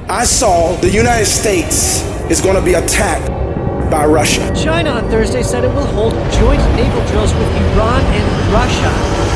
I saw the United States is going to be attacked by Russia. China on Thursday said it will hold joint naval drills with Iran and Russia.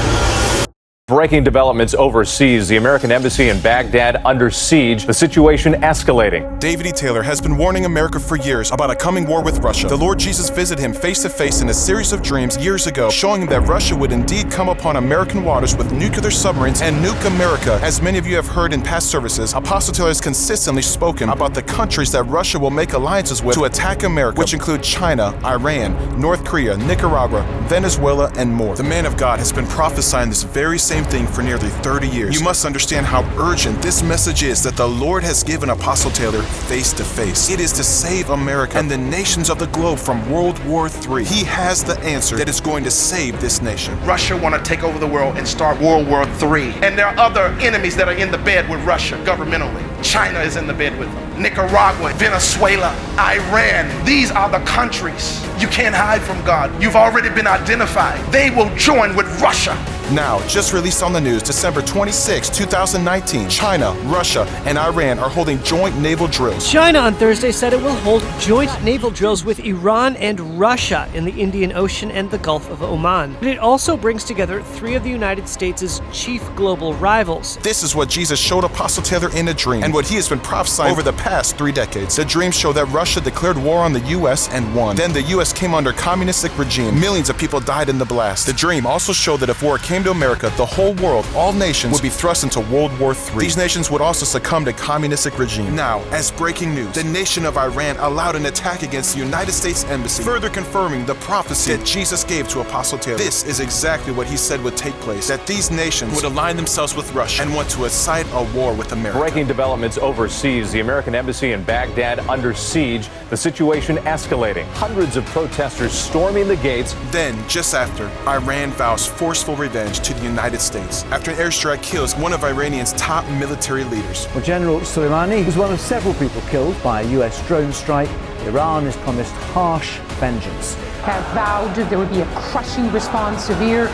Breaking developments overseas. The American embassy in Baghdad under siege. The situation escalating. David E. Taylor has been warning America for years about a coming war with Russia. The Lord Jesus visited him face to face in a series of dreams years ago, showing him that Russia would indeed come upon American waters with nuclear submarines and nuke America. As many of you have heard in past services, Apostle Taylor has consistently spoken about the countries that Russia will make alliances with to attack America, which include China, Iran, North Korea, Nicaragua, Venezuela, and more. The man of God has been prophesying this very same thing for nearly 30 years. You must understand how urgent this message is that the Lord has given Apostle Taylor face to face. It is to save America and the nations of the globe from World War III. He has the answer that is going to save this nation. Russia want to take over the world and start World War III. And there are other enemies that are in the bed with Russia governmentally. China is in the bed with them. Nicaragua, Venezuela, Iran. These are the countries. You can't hide from God. You've already been identified. They will join with Russia. Now, just released on the news, December 26, 2019, China, Russia, and Iran are holding joint naval drills. China on Thursday said it will hold joint naval drills with Iran and Russia in the Indian Ocean and the Gulf of Oman. But it also brings together three of the United States' chief global rivals. This is what Jesus showed Apostle Taylor in a dream, and what he has been prophesying over the past 3 decades. The dream showed that Russia declared war on the U.S. and won. Then the U.S. came under communistic regime. Millions of people died in the blast. The dream also showed that if war came to America, the whole world, all nations, would be thrust into World War III. These nations would also succumb to communistic regime. Now, as breaking news, the nation of Iran allowed an attack against the United States Embassy, further confirming the prophecy that Jesus gave to Apostle Taylor. This is exactly what he said would take place, that these nations would align themselves with Russia and want to incite a war with America. Breaking developments overseas. The American embassy in Baghdad under siege. The situation escalating. Hundreds of protesters storming the gates. Then, just after, Iran vows forceful revenge to the United States after an airstrike kills one of Iranian's top military leaders. Well, General Soleimani was one of several people killed by a US drone strike. Iran has promised harsh vengeance. Have vowed there would be a crushing response, severe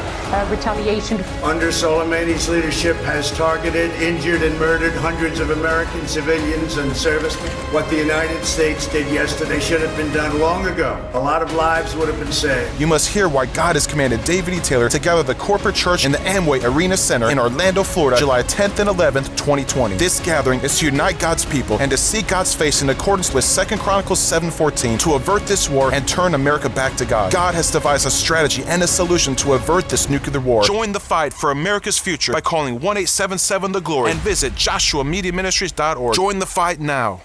retaliation. Under Soleimani's leadership has targeted, injured, and murdered hundreds of American civilians and servicemen. What the United States did yesterday should have been done long ago. A lot of lives would have been saved. You must hear why God has commanded David E. Taylor to gather the corporate church in the Amway Arena Center in Orlando, Florida, July 10th and 11th, 2020. This gathering is to unite God's people and to seek God's face in accordance with 2 Chronicles 7:14 to avert this war and turn America back to God. God has devised a strategy and a solution to avert this nuclear war. Join the fight for America's future by calling 1-877-THE-GLORY and visit JoshuaMediaMinistries.org. Join the fight now.